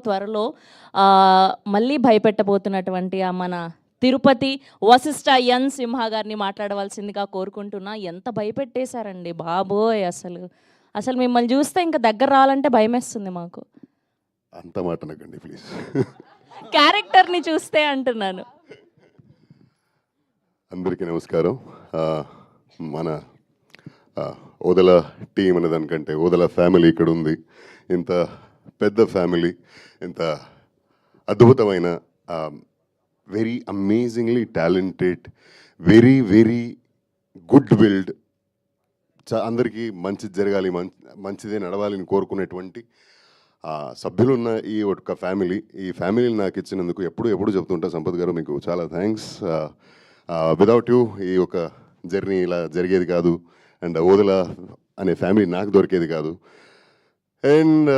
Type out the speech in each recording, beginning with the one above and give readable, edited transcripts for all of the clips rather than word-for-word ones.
త్వరలో మళ్ళీ భయపెట్టబోతున్నటువంటి మన తిరుపతి వశిష్ఠ ఎన్ సింహ గారిని మాట్లాడవలసిందిగా కోరుకుంటున్నా. ఎంత భయపెట్టేశారండి బాబోయ్! అసలు మిమ్మల్ని చూస్తే ఇంకా దగ్గర రావాలంటే భయమేస్తుంది మాకు. అంత మాట అనకండి ప్లీజ్. క్యారెక్టర్ని చూస్తే అంటున్నాను. అందరికీ నమస్కారం. మన ఓదల టీం అనే దానికంటే ఓదల ఫ్యామిలీ ఇక్కడ ఉంది. ఇంత పెద్ద ఫ్యామిలీ, ఇంత అద్భుతమైన, very amazingly talented, very very good wild, అందరికీ మంచిది జరగాలి, మంచిదే నడవాలని కోరుకునేటువంటి సభ్యులున్న ఈ ఒక ఫ్యామిలీ. ఈ ఫ్యామిలీని నాకు ఇచ్చినందుకు ఎప్పుడు చెప్తుంటా సంపత్ గారు, మీకు చాలా థ్యాంక్స్. విదౌట్ యూ ఈ ఒక జర్నీ ఇలా జరిగేది కాదు, అండ్ ఓదల అనే ఫ్యామిలీ నాకు దొరికేది కాదు. అండ్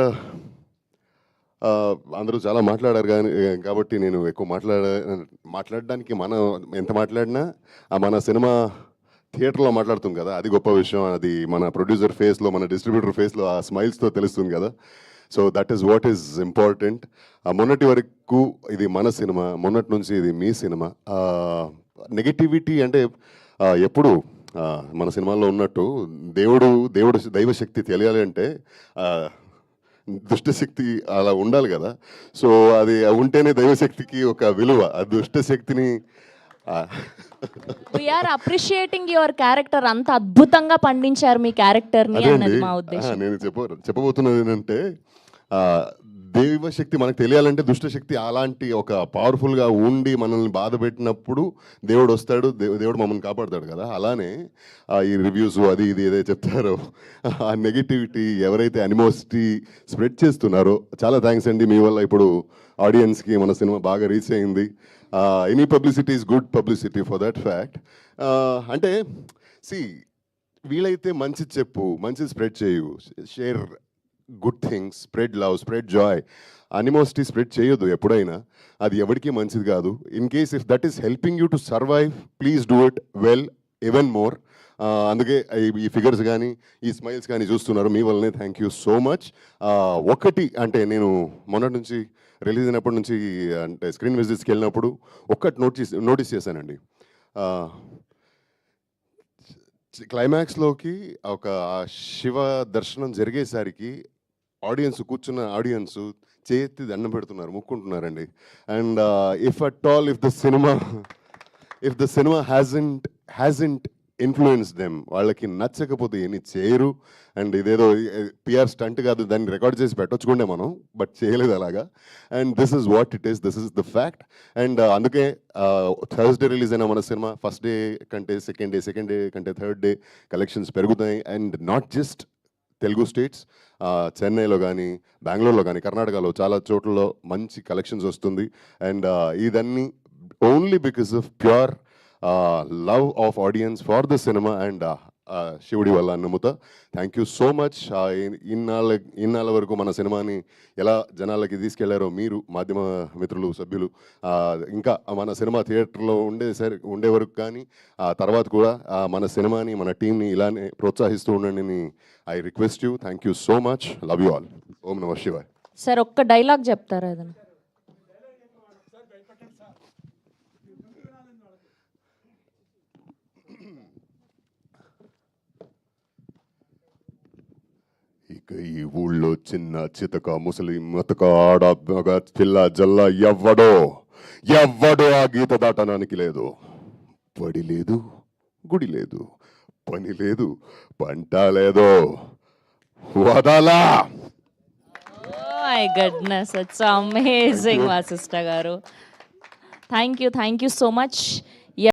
అందరూ చాలా మాట్లాడారు కాబట్టి నేను ఎక్కువ మాట్లాడడానికి మనం ఎంత మాట్లాడినా మన సినిమా థియేటర్లో మాట్లాడుతుంది కదా, అది గొప్ప విషయం. అది మన ప్రొడ్యూసర్ ఫేస్లో, మన డిస్ట్రిబ్యూటర్ ఫేస్లో ఆ స్మైల్స్తో తెలుస్తుంది కదా. So that is what is important. మొన్నటి వరకు ఇది మన సినిమా, మొన్నటి నుంచి ఇది మీ సినిమా. నెగటివిటీ అంటే ఎప్పుడు మన సినిమాల్లో ఉన్నట్టు దైవశక్తి తెలియాలి అంటే దుష్టశక్తి అలా ఉండాలి కదా. సో అది ఉంటేనే దైవశక్తికి ఒక విలువ. ఆ దుష్టశక్తిని వీఆర్ అప్రిషియేటింగ్ యువర్ క్యారెక్టర్. అంత అద్భుతంగా పండించారు మీ క్యారెక్టర్ని అన్నది మా ఉద్దేశం. నేను చెప్పబోతున్నది ఏంటంటే, దైవశక్తి మనకు తెలియాలంటే దుష్టశక్తి అలాంటి ఒక పవర్ఫుల్గా ఉండి మనల్ని బాధ పెట్టినప్పుడు దేవుడు వస్తాడు, దేవుడు మమ్మల్ని కాపాడుతాడు కదా. అలానే ఈ రివ్యూస్ అది ఇది ఏదైతే చెప్తారో, ఆ నెగిటివిటీ ఎవరైతే అనిమోసిటీ స్ప్రెడ్ చేస్తున్నారో, చాలా థ్యాంక్స్ అండి. మీ వల్ల ఇప్పుడు ఆడియన్స్కి మన సినిమా బాగా రీచ్ అయింది. Any publicity is good publicity for that fact. అంటే వీలైతే మంచి చెప్పు, మంచి స్ప్రెడ్ చేయు, share good things, spread love, spread joy. Animosity spread చేయొద్దు ఎప్పుడైనా, అది ఎవరికి మంచిది కాదు. In case if that is helping you to survive, please do it well, even more. అందుకే ఈ ఫిగర్స్ కానీ ఈ స్మైల్స్ కానీ చూస్తున్నారు, మీ వల్లనే. Thank you so much. ఒకటి అంటే, నేను మొన్నటి నుంచి రిలీజ్ అయినప్పటి నుంచి అంటే స్క్రీన్ విజిట్స్కి వెళ్ళినప్పుడు ఒక్కటి నోటీస్ చేశానండి. క్లైమాక్స్లోకి ఒక శివ దర్శనం జరిగేసరికి కూర్చున్న ఆడియన్స్ చేతి దండం పెడుతున్నారు, ముక్కుంటున్నారండి. And if the cinema hasn't influence them, వాళ్ళకి నచ్చకపోతే ఏమి చేయరు. అండ్ ఇదేదో పిఆర్ స్టంట్ కాదు, దాన్ని రికార్డ్ చేసి పెట్టొచ్చుకుంటే మనం, బట్ చేయలేదు అలాగా. And this is what it is, this is the fact. And అందుకే థర్స్డే రిలీజ్ అయిన మన సినిమా ఫస్ట్ డే కంటే సెకండ్ డే కంటే థర్డ్ డే కలెక్షన్స్ పెరుగుతాయి. And not just Telugu states, చెన్నైలో కానీ, బెంగళూరులో కానీ, కర్ణాటకలో చాలా చోట్లలో మంచి కలెక్షన్స్ వస్తుంది. అండ్ ఇదన్నీ only because of pure love of audience for the cinema and శివుడి వల్ల నమ్ముతా. Thank you so much. ఇన్నాళ్ళ వరకు మన సినిమాని ఎలా జనాలకి తీసుకెళ్లారో మీరు, మాధ్యమ మిత్రులు, సభ్యులు, ఇంకా మన సినిమా థియేటర్లో ఉండే వరకు కానీ తర్వాత కూడా మన సినిమాని, మన టీంని ఇలానే ప్రోత్సహిస్తూ ఉండండి. I request you. Thank you so much. Love you all. ఓం నమః శివాయ. సార్ ఒక్క డైలాగ్ చెప్తారా ఏదైనా? ఇక ఈ ఊళ్ళో చిన్న చితక ముసలి మతక ఆడ పిల్ల జల్ల ఎవ్వడో ఆ గీత దాటడానికి లేదు. పడి లేదు, గుడి లేదు, పని లేదు, పంట లేదు, వదలా. My goodness, it's amazing Vashishta garu. Thank you so much.